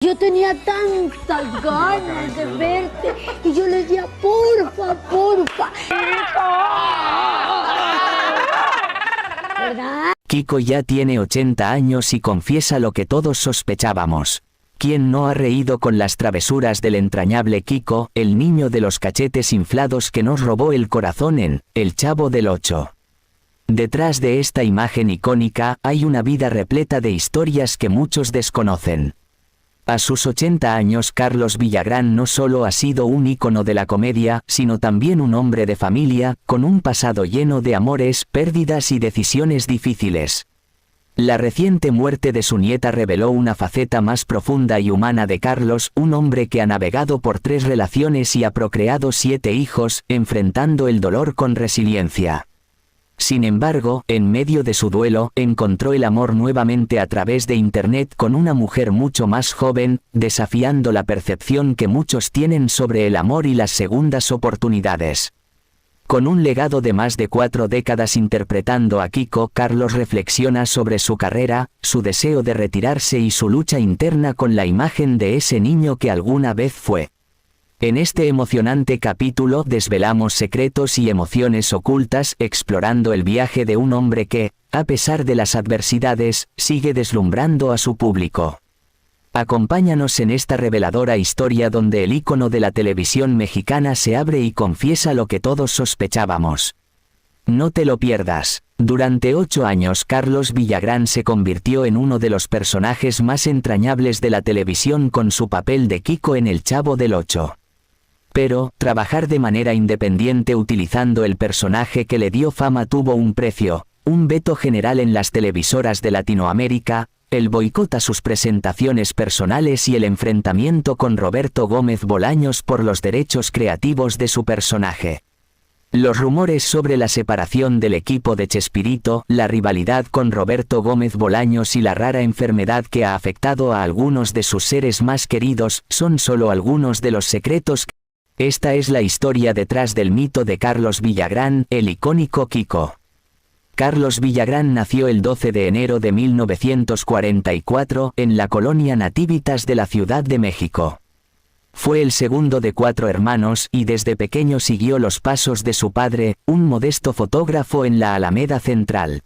Yo tenía tantas ganas de verte y yo le decía, porfa, porfa. ¿Verdad? Kiko ya tiene 80 años y confiesa lo que todos sospechábamos. ¿Quién no ha reído con las travesuras del entrañable Kiko, el niño de los cachetes inflados que nos robó el corazón en El Chavo del Ocho? Detrás de esta imagen icónica hay una vida repleta de historias que muchos desconocen. A sus 80 años, Carlos Villagrán no solo ha sido un ícono de la comedia, sino también un hombre de familia, con un pasado lleno de amores, pérdidas y decisiones difíciles. La reciente muerte de su nieta reveló una faceta más profunda y humana de Carlos, un hombre que ha navegado por 3 relaciones y ha procreado 7 hijos, enfrentando el dolor con resiliencia. Sin embargo, en medio de su duelo, encontró el amor nuevamente a través de Internet con una mujer mucho más joven, desafiando la percepción que muchos tienen sobre el amor y las segundas oportunidades. Con un legado de más de 4 décadas interpretando a Kiko, Carlos reflexiona sobre su carrera, su deseo de retirarse y su lucha interna con la imagen de ese niño que alguna vez fue. En este emocionante capítulo desvelamos secretos y emociones ocultas, explorando el viaje de un hombre que, a pesar de las adversidades, sigue deslumbrando a su público. Acompáñanos en esta reveladora historia donde el ícono de la televisión mexicana se abre y confiesa lo que todos sospechábamos. No te lo pierdas. Durante 8 años Carlos Villagrán se convirtió en uno de los personajes más entrañables de la televisión con su papel de Kiko en El Chavo del Ocho. Pero, trabajar de manera independiente utilizando el personaje que le dio fama tuvo un precio, un veto general en las televisoras de Latinoamérica, el boicot a sus presentaciones personales y el enfrentamiento con Roberto Gómez Bolaños por los derechos creativos de su personaje. Los rumores sobre la separación del equipo de Chespirito, la rivalidad con Roberto Gómez Bolaños y la rara enfermedad que ha afectado a algunos de sus seres más queridos, son solo algunos de los secretos. Esta es la historia detrás del mito de Carlos Villagrán, el icónico Kiko. Carlos Villagrán nació el 12 de enero de 1944 en la colonia Nativitas de la Ciudad de México. Fue el segundo de 4 hermanos y desde pequeño siguió los pasos de su padre, un modesto fotógrafo en la Alameda Central.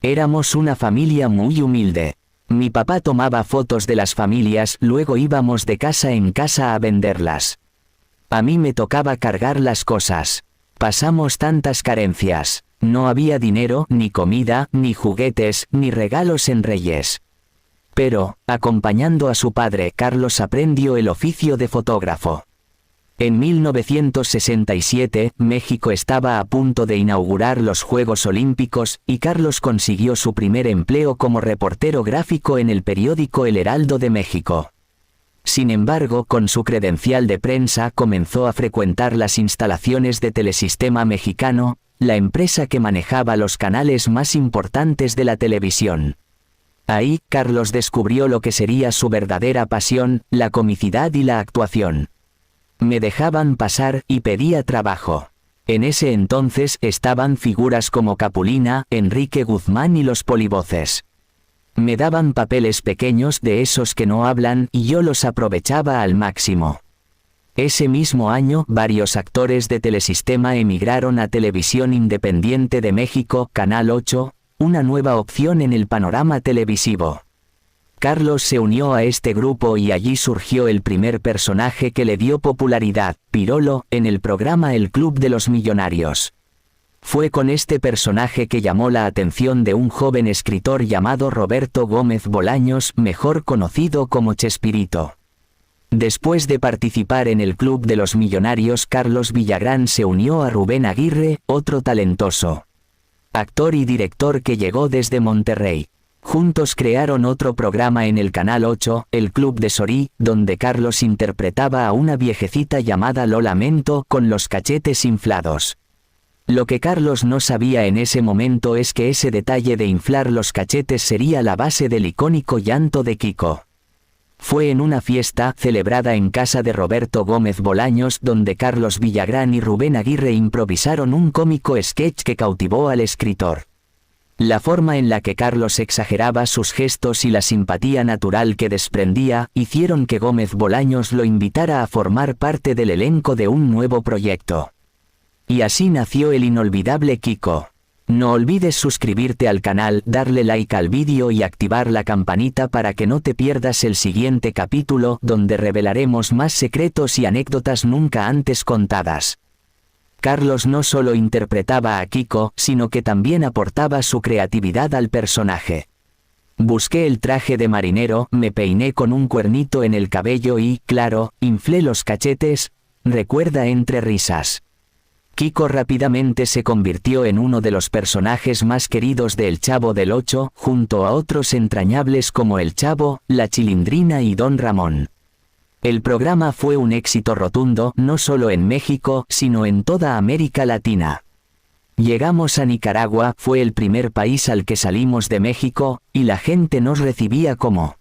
Éramos una familia muy humilde. Mi papá tomaba fotos de las familias, luego íbamos de casa en casa a venderlas. A mí me tocaba cargar las cosas. Pasamos tantas carencias. No había dinero, ni comida, ni juguetes, ni regalos en Reyes. Pero, acompañando a su padre, Carlos aprendió el oficio de fotógrafo. En 1967, México estaba a punto de inaugurar los Juegos Olímpicos, y Carlos consiguió su primer empleo como reportero gráfico en el periódico El Heraldo de México. Sin embargo, con su credencial de prensa comenzó a frecuentar las instalaciones de Telesistema Mexicano, la empresa que manejaba los canales más importantes de la televisión. Ahí, Carlos descubrió lo que sería su verdadera pasión, la comicidad y la actuación. Me dejaban pasar y pedía trabajo. En ese entonces estaban figuras como Capulina, Enrique Guzmán y los Polivoces. Me daban papeles pequeños de esos que no hablan y yo los aprovechaba al máximo. Ese mismo año, varios actores de Telesistema emigraron a Televisión Independiente de México, Canal 8, una nueva opción en el panorama televisivo. Carlos se unió a este grupo y allí surgió el primer personaje que le dio popularidad, Pirolo, en el programa El Club de los Millonarios. Fue con este personaje que llamó la atención de un joven escritor llamado Roberto Gómez Bolaños, mejor conocido como Chespirito. Después de participar en el Club de los Millonarios, Carlos Villagrán se unió a Rubén Aguirre, otro talentoso actor y director que llegó desde Monterrey. Juntos crearon otro programa en el Canal 8, El Club de Sorí, donde Carlos interpretaba a una viejecita llamada Lola Mento con los cachetes inflados. Lo que Carlos no sabía en ese momento es que ese detalle de inflar los cachetes sería la base del icónico llanto de Kiko. Fue en una fiesta celebrada en casa de Roberto Gómez Bolaños donde Carlos Villagrán y Rubén Aguirre improvisaron un cómico sketch que cautivó al escritor. La forma en la que Carlos exageraba sus gestos y la simpatía natural que desprendía, hicieron que Gómez Bolaños lo invitara a formar parte del elenco de un nuevo proyecto. Y así nació el inolvidable Kiko. No olvides suscribirte al canal, darle like al vídeo y activar la campanita para que no te pierdas el siguiente capítulo, donde revelaremos más secretos y anécdotas nunca antes contadas. Carlos no solo interpretaba a Kiko, sino que también aportaba su creatividad al personaje. Busqué el traje de marinero, me peiné con un cuernito en el cabello y, claro, inflé los cachetes, recuerda entre risas. Kiko rápidamente se convirtió en uno de los personajes más queridos de El Chavo del Ocho, junto a otros entrañables como El Chavo, La Chilindrina y Don Ramón. El programa fue un éxito rotundo, no solo en México, sino en toda América Latina. Llegamos a Nicaragua, fue el primer país al que salimos de México, y la gente nos recibía como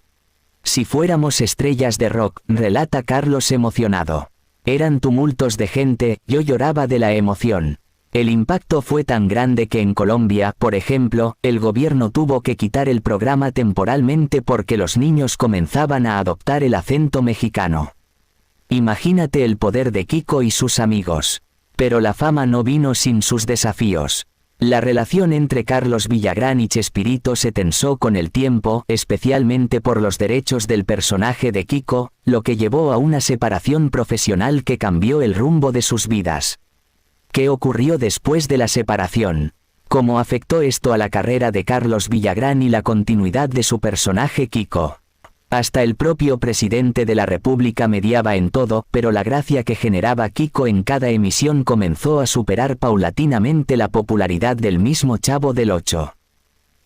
si fuéramos estrellas de rock, relata Carlos emocionado. Eran tumultos de gente, yo lloraba de la emoción. El impacto fue tan grande que en Colombia, por ejemplo, el gobierno tuvo que quitar el programa temporalmente porque los niños comenzaban a adoptar el acento mexicano. Imagínate el poder de Kiko y sus amigos. Pero la fama no vino sin sus desafíos. La relación entre Carlos Villagrán y Chespirito se tensó con el tiempo, especialmente por los derechos del personaje de Kiko, lo que llevó a una separación profesional que cambió el rumbo de sus vidas. ¿Qué ocurrió después de la separación? ¿Cómo afectó esto a la carrera de Carlos Villagrán y la continuidad de su personaje Kiko? Hasta el propio presidente de la República mediaba en todo, pero la gracia que generaba Kiko en cada emisión comenzó a superar paulatinamente la popularidad del mismo Chavo del Ocho.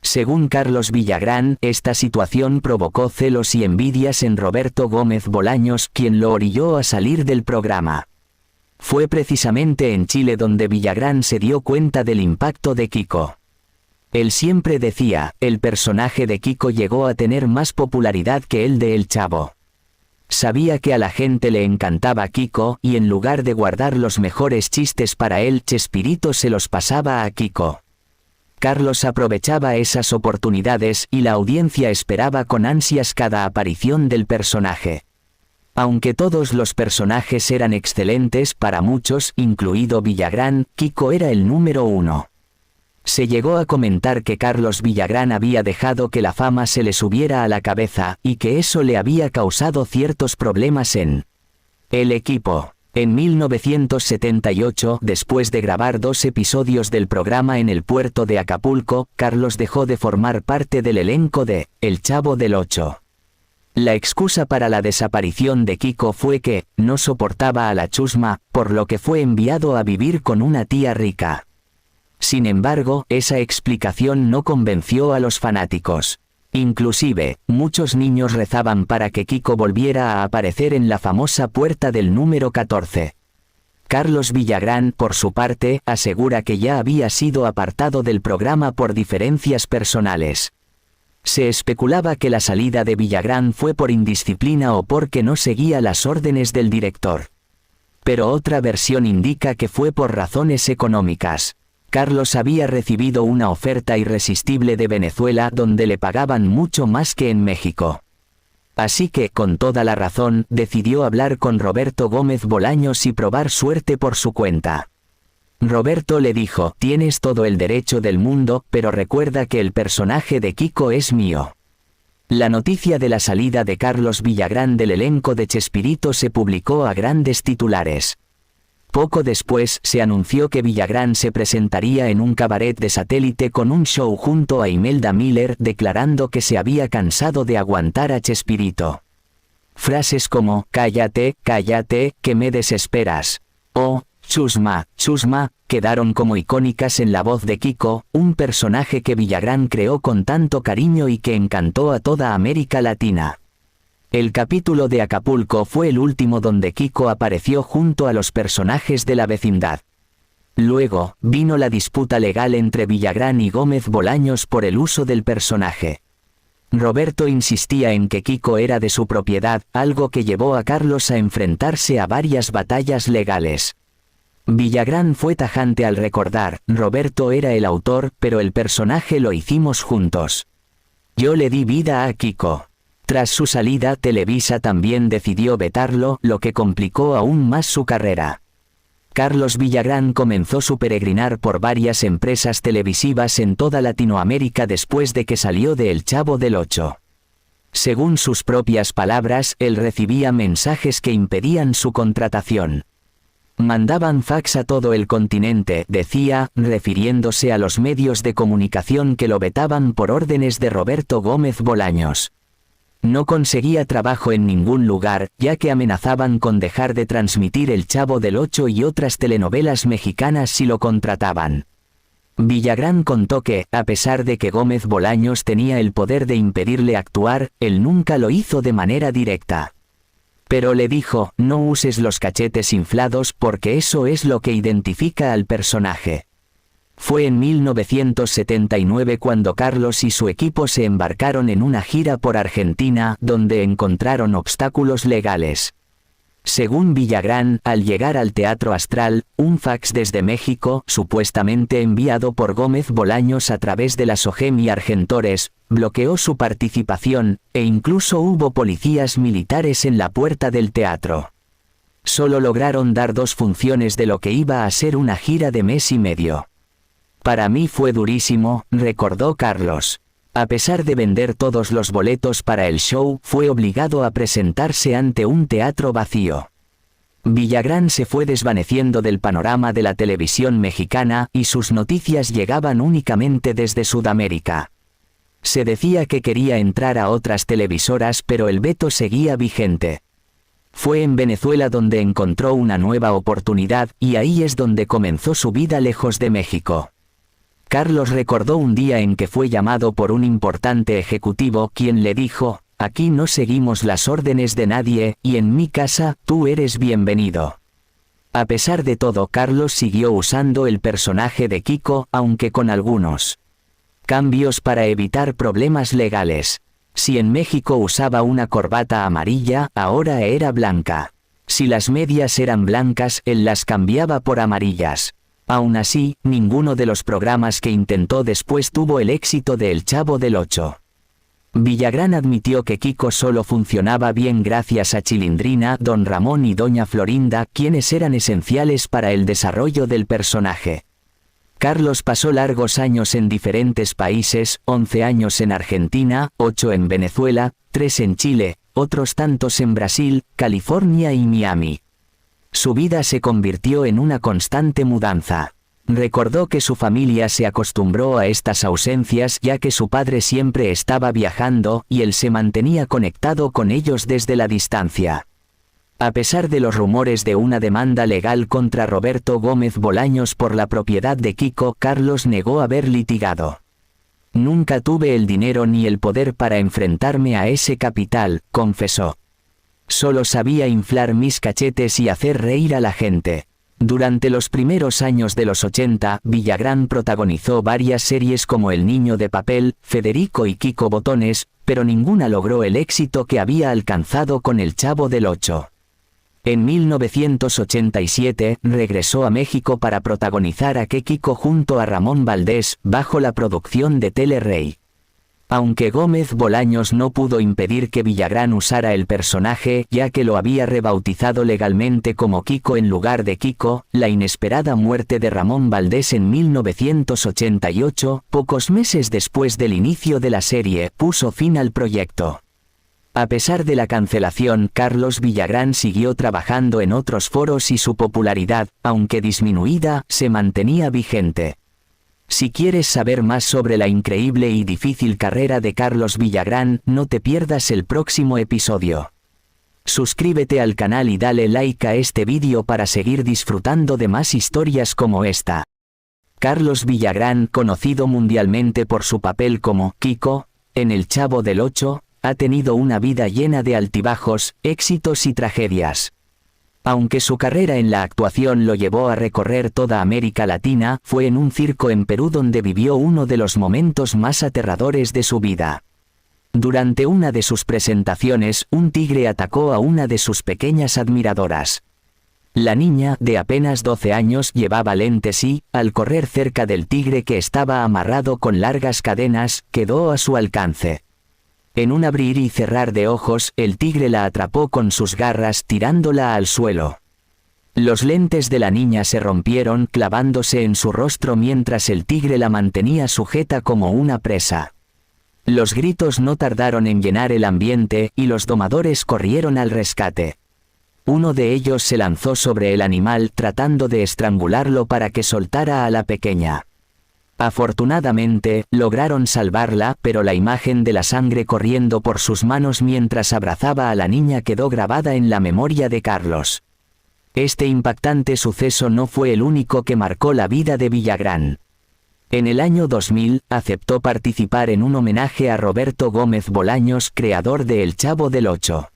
Según Carlos Villagrán, esta situación provocó celos y envidias en Roberto Gómez Bolaños, quien lo orilló a salir del programa. Fue precisamente en Chile donde Villagrán se dio cuenta del impacto de Kiko. Él siempre decía, el personaje de Kiko llegó a tener más popularidad que el de El Chavo. Sabía que a la gente le encantaba Kiko, y en lugar de guardar los mejores chistes para él, Chespirito se los pasaba a Kiko. Carlos aprovechaba esas oportunidades, y la audiencia esperaba con ansias cada aparición del personaje. Aunque todos los personajes eran excelentes para muchos, incluido Villagrán, Kiko era el número uno. Se llegó a comentar que Carlos Villagrán había dejado que la fama se le subiera a la cabeza, y que eso le había causado ciertos problemas en El Equipo. En 1978, después de grabar 2 episodios del programa en el puerto de Acapulco, Carlos dejó de formar parte del elenco de El Chavo del Ocho. La excusa para la desaparición de Kiko fue que no soportaba a la chusma, por lo que fue enviado a vivir con una tía rica. Sin embargo, esa explicación no convenció a los fanáticos. Inclusive, muchos niños rezaban para que Kiko volviera a aparecer en la famosa puerta del número 14. Carlos Villagrán, por su parte, asegura que ya había sido apartado del programa por diferencias personales. Se especulaba que la salida de Villagrán fue por indisciplina o porque no seguía las órdenes del director. Pero otra versión indica que fue por razones económicas. Carlos había recibido una oferta irresistible de Venezuela donde le pagaban mucho más que en México. Así que, con toda la razón, decidió hablar con Roberto Gómez Bolaños y probar suerte por su cuenta. Roberto le dijo, tienes todo el derecho del mundo, pero recuerda que el personaje de Kiko es mío. La noticia de la salida de Carlos Villagrán del elenco de Chespirito se publicó a grandes titulares. Poco después, se anunció que Villagrán se presentaría en un cabaret de satélite con un show junto a Imelda Miller, declarando que se había cansado de aguantar a Chespirito. Frases como, cállate, cállate, que me desesperas, o, chusma, chusma, quedaron como icónicas en la voz de Kiko, un personaje que Villagrán creó con tanto cariño y que encantó a toda América Latina. El capítulo de Acapulco fue el último donde Kiko apareció junto a los personajes de la vecindad. Luego, vino la disputa legal entre Villagrán y Gómez Bolaños por el uso del personaje. Roberto insistía en que Kiko era de su propiedad, algo que llevó a Carlos a enfrentarse a varias batallas legales. Villagrán fue tajante al recordar, Roberto era el autor, pero el personaje lo hicimos juntos. Yo le di vida a Kiko. Tras su salida, Televisa también decidió vetarlo, lo que complicó aún más su carrera. Carlos Villagrán comenzó su peregrinar por varias empresas televisivas en toda Latinoamérica después de que salió de El Chavo del Ocho. Según sus propias palabras, él recibía mensajes que impedían su contratación. Mandaban fax a todo el continente, decía, refiriéndose a los medios de comunicación que lo vetaban por órdenes de Roberto Gómez Bolaños. No conseguía trabajo en ningún lugar, ya que amenazaban con dejar de transmitir El Chavo del Ocho y otras telenovelas mexicanas si lo contrataban. Villagrán contó que, a pesar de que Gómez Bolaños tenía el poder de impedirle actuar, él nunca lo hizo de manera directa. Pero le dijo, no uses los cachetes inflados porque eso es lo que identifica al personaje. Fue en 1979 cuando Carlos y su equipo se embarcaron en una gira por Argentina, donde encontraron obstáculos legales. Según Villagrán, al llegar al Teatro Astral, un fax desde México, supuestamente enviado por Gómez Bolaños a través de la SOGEM y Argentores, bloqueó su participación, e incluso hubo policías militares en la puerta del teatro. Solo lograron dar 2 funciones de lo que iba a ser una gira de mes y medio. Para mí fue durísimo, recordó Carlos. A pesar de vender todos los boletos para el show, fue obligado a presentarse ante un teatro vacío. Villagrán se fue desvaneciendo del panorama de la televisión mexicana, y sus noticias llegaban únicamente desde Sudamérica. Se decía que quería entrar a otras televisoras, pero el veto seguía vigente. Fue en Venezuela donde encontró una nueva oportunidad, y ahí es donde comenzó su vida lejos de México. Carlos recordó un día en que fue llamado por un importante ejecutivo quien le dijo, aquí no seguimos las órdenes de nadie, y en mi casa, tú eres bienvenido. A pesar de todo, Carlos siguió usando el personaje de Kiko, aunque con algunos cambios para evitar problemas legales. Si en México usaba una corbata amarilla, ahora era blanca. Si las medias eran blancas, él las cambiaba por amarillas. Aún así, ninguno de los programas que intentó después tuvo el éxito de El Chavo del Ocho. Villagrán admitió que Kiko solo funcionaba bien gracias a Chilindrina, Don Ramón y Doña Florinda, quienes eran esenciales para el desarrollo del personaje. Carlos pasó largos años en diferentes países, 11 años en Argentina, 8 en Venezuela, 3 en Chile, otros tantos en Brasil, California y Miami. Su vida se convirtió en una constante mudanza. Recordó que su familia se acostumbró a estas ausencias ya que su padre siempre estaba viajando y él se mantenía conectado con ellos desde la distancia. A pesar de los rumores de una demanda legal contra Roberto Gómez Bolaños por la propiedad de Kiko, Carlos negó haber litigado. Nunca tuve el dinero ni el poder para enfrentarme a ese capital, confesó. Solo sabía inflar mis cachetes y hacer reír a la gente. Durante los primeros años de los 80, Villagrán protagonizó varias series como El Niño de Papel, Federico y Kiko Botones, pero ninguna logró el éxito que había alcanzado con El Chavo del Ocho. En 1987, regresó a México para protagonizar a Que Kiko junto a Ramón Valdés, bajo la producción de Telerrey. Aunque Gómez Bolaños no pudo impedir que Villagrán usara el personaje, ya que lo había rebautizado legalmente como Kiko en lugar de Kiko, la inesperada muerte de Ramón Valdés en 1988, pocos meses después del inicio de la serie, puso fin al proyecto. A pesar de la cancelación, Carlos Villagrán siguió trabajando en otros foros y su popularidad, aunque disminuida, se mantenía vigente. Si quieres saber más sobre la increíble y difícil carrera de Carlos Villagrán, no te pierdas el próximo episodio. Suscríbete al canal y dale like a este vídeo para seguir disfrutando de más historias como esta. Carlos Villagrán, conocido mundialmente por su papel como Kiko en El Chavo del Ocho, ha tenido una vida llena de altibajos, éxitos y tragedias. Aunque su carrera en la actuación lo llevó a recorrer toda América Latina, fue en un circo en Perú donde vivió uno de los momentos más aterradores de su vida. Durante una de sus presentaciones, un tigre atacó a una de sus pequeñas admiradoras. La niña, de apenas 12 años, llevaba lentes y, al correr cerca del tigre que estaba amarrado con largas cadenas, quedó a su alcance. En un abrir y cerrar de ojos, el tigre la atrapó con sus garras tirándola al suelo. Los lentes de la niña se rompieron clavándose en su rostro mientras el tigre la mantenía sujeta como una presa. Los gritos no tardaron en llenar el ambiente y los domadores corrieron al rescate. Uno de ellos se lanzó sobre el animal tratando de estrangularlo para que soltara a la pequeña. Afortunadamente, lograron salvarla, pero la imagen de la sangre corriendo por sus manos mientras abrazaba a la niña quedó grabada en la memoria de Carlos. Este impactante suceso no fue el único que marcó la vida de Villagrán. En el año 2000, aceptó participar en un homenaje a Roberto Gómez Bolaños, creador de El Chavo del Ocho.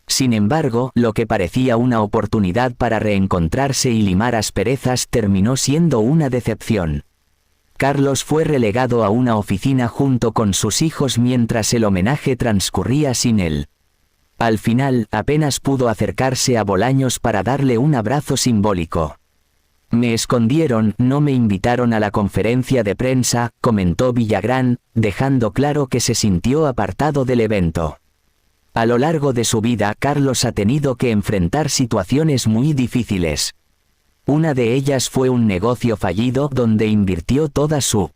Sin embargo, lo que parecía una oportunidad para reencontrarse y limar asperezas terminó siendo una decepción. Carlos fue relegado a una oficina junto con sus hijos mientras el homenaje transcurría sin él. Al final, apenas pudo acercarse a Bolaños para darle un abrazo simbólico. Me escondieron, no me invitaron a la conferencia de prensa, comentó Villagrán, dejando claro que se sintió apartado del evento. A lo largo de su vida, Carlos ha tenido que enfrentar situaciones muy difíciles. Una de ellas fue un negocio fallido donde invirtió toda su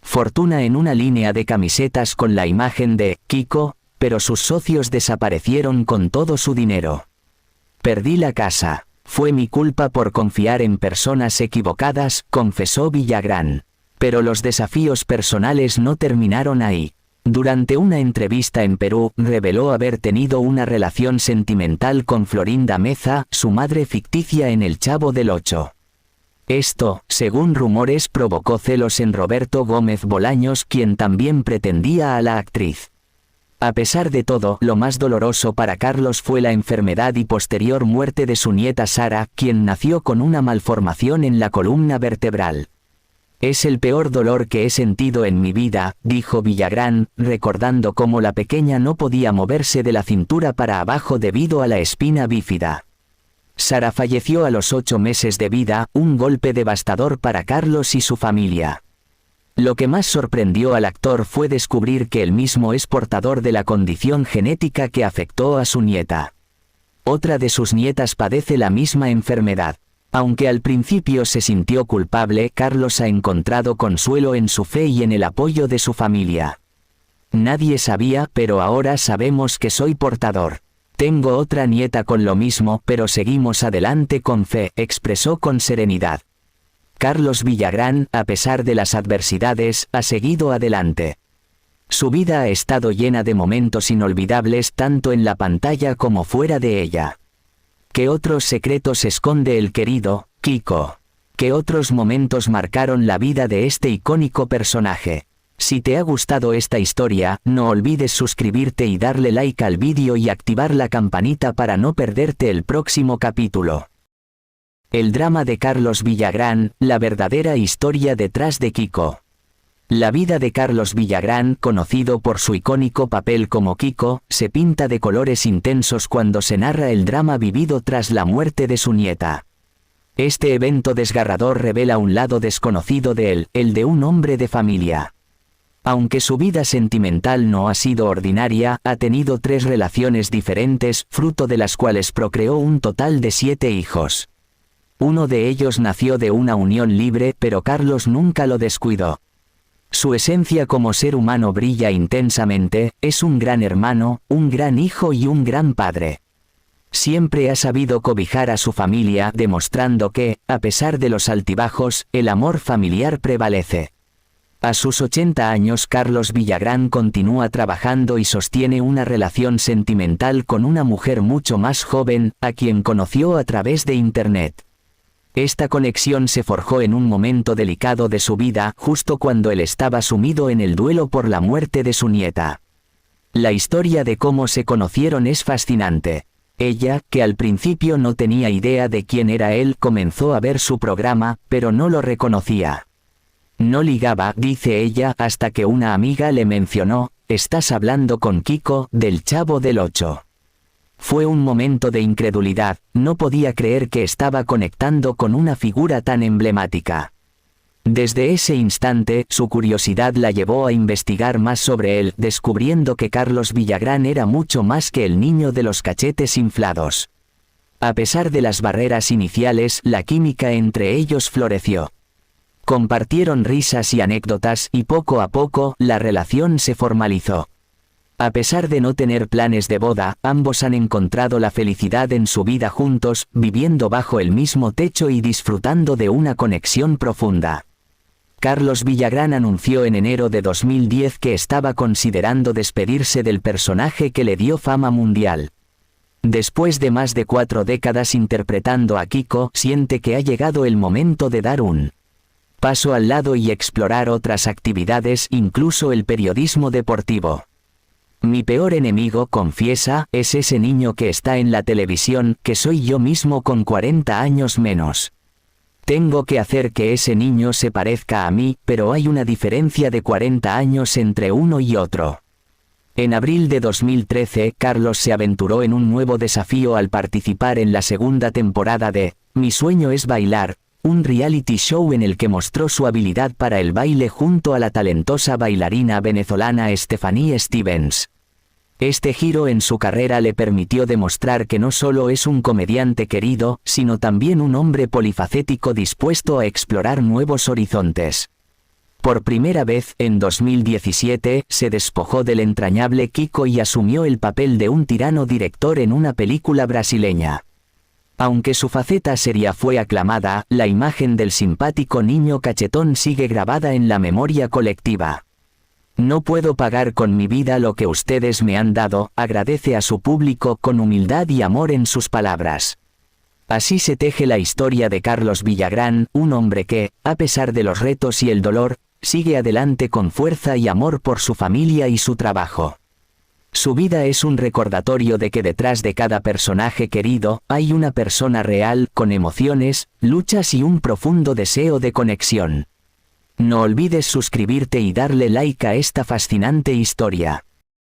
fortuna en una línea de camisetas con la imagen de Kiko, pero sus socios desaparecieron con todo su dinero. Perdí la casa. Fue mi culpa por confiar en personas equivocadas, confesó Villagrán. Pero los desafíos personales no terminaron ahí. Durante una entrevista en Perú, reveló haber tenido una relación sentimental con Florinda Meza, su madre ficticia en El Chavo del Ocho. Esto, según rumores, provocó celos en Roberto Gómez Bolaños, quien también pretendía a la actriz. A pesar de todo, lo más doloroso para Carlos fue la enfermedad y posterior muerte de su nieta Sara, quien nació con una malformación en la columna vertebral. Es el peor dolor que he sentido en mi vida, dijo Villagrán, recordando cómo la pequeña no podía moverse de la cintura para abajo debido a la espina bífida. Sara falleció a los 8 meses de vida, un golpe devastador para Carlos y su familia. Lo que más sorprendió al actor fue descubrir que él mismo es portador de la condición genética que afectó a su nieta. Otra de sus nietas padece la misma enfermedad. Aunque al principio se sintió culpable, Carlos ha encontrado consuelo en su fe y en el apoyo de su familia. Nadie sabía, pero ahora sabemos que soy portador. Tengo otra nieta con lo mismo, pero seguimos adelante con fe, expresó con serenidad. Carlos Villagrán, a pesar de las adversidades, ha seguido adelante. Su vida ha estado llena de momentos inolvidables tanto en la pantalla como fuera de ella. ¿Qué otros secretos esconde el querido Kiko? ¿Qué otros momentos marcaron la vida de este icónico personaje? Si te ha gustado esta historia, no olvides suscribirte y darle like al vídeo y activar la campanita para no perderte el próximo capítulo. El drama de Carlos Villagrán, la verdadera historia detrás de Kiko. La vida de Carlos Villagrán, conocido por su icónico papel como Kiko, se pinta de colores intensos cuando se narra el drama vivido tras la muerte de su nieta. Este evento desgarrador revela un lado desconocido de él, el de un hombre de familia. Aunque su vida sentimental no ha sido ordinaria, ha tenido 3 relaciones diferentes, fruto de las cuales procreó un total de 7 hijos. Uno de ellos nació de una unión libre, pero Carlos nunca lo descuidó. Su esencia como ser humano brilla intensamente, es un gran hermano, un gran hijo y un gran padre. Siempre ha sabido cobijar a su familia, demostrando que, a pesar de los altibajos, el amor familiar prevalece. A sus 80 años, Carlos Villagrán continúa trabajando y sostiene una relación sentimental con una mujer mucho más joven, a quien conoció a través de Internet. Esta conexión se forjó en un momento delicado de su vida, justo cuando él estaba sumido en el duelo por la muerte de su nieta. La historia de cómo se conocieron es fascinante. Ella, que al principio no tenía idea de quién era él, comenzó a ver su programa, pero no lo reconocía. No ligaba, dice ella, hasta que una amiga le mencionó: «Estás hablando con Kiko, del Chavo del Ocho». Fue un momento de incredulidad, no podía creer que estaba conectando con una figura tan emblemática. Desde ese instante, su curiosidad la llevó a investigar más sobre él, descubriendo que Carlos Villagrán era mucho más que el niño de los cachetes inflados. A pesar de las barreras iniciales, la química entre ellos floreció. Compartieron risas y anécdotas y poco a poco, la relación se formalizó. A pesar de no tener planes de boda, ambos han encontrado la felicidad en su vida juntos, viviendo bajo el mismo techo y disfrutando de una conexión profunda. Carlos Villagrán anunció en enero de 2010 que estaba considerando despedirse del personaje que le dio fama mundial. Después de más de 4 décadas interpretando a Kiko, siente que ha llegado el momento de dar un paso al lado y explorar otras actividades, incluso el periodismo deportivo. Mi peor enemigo, confiesa, es ese niño que está en la televisión, que soy yo mismo con 40 años menos. Tengo que hacer que ese niño se parezca a mí, pero hay una diferencia de 40 años entre uno y otro. En abril de 2013, Carlos se aventuró en un nuevo desafío al participar en la segunda temporada de Mi sueño es bailar, un reality show en el que mostró su habilidad para el baile junto a la talentosa bailarina venezolana Stephanie Stevens. Este giro en su carrera le permitió demostrar que no solo es un comediante querido, sino también un hombre polifacético dispuesto a explorar nuevos horizontes. Por primera vez, en 2017, se despojó del entrañable Kiko y asumió el papel de un tirano director en una película brasileña. Aunque su faceta seria fue aclamada, la imagen del simpático niño cachetón sigue grabada en la memoria colectiva. No puedo pagar con mi vida lo que ustedes me han dado, agradece a su público con humildad y amor en sus palabras. Así se teje la historia de Carlos Villagrán, un hombre que, a pesar de los retos y el dolor, sigue adelante con fuerza y amor por su familia y su trabajo. Su vida es un recordatorio de que detrás de cada personaje querido, hay una persona real, con emociones, luchas y un profundo deseo de conexión. No olvides suscribirte y darle like a esta fascinante historia.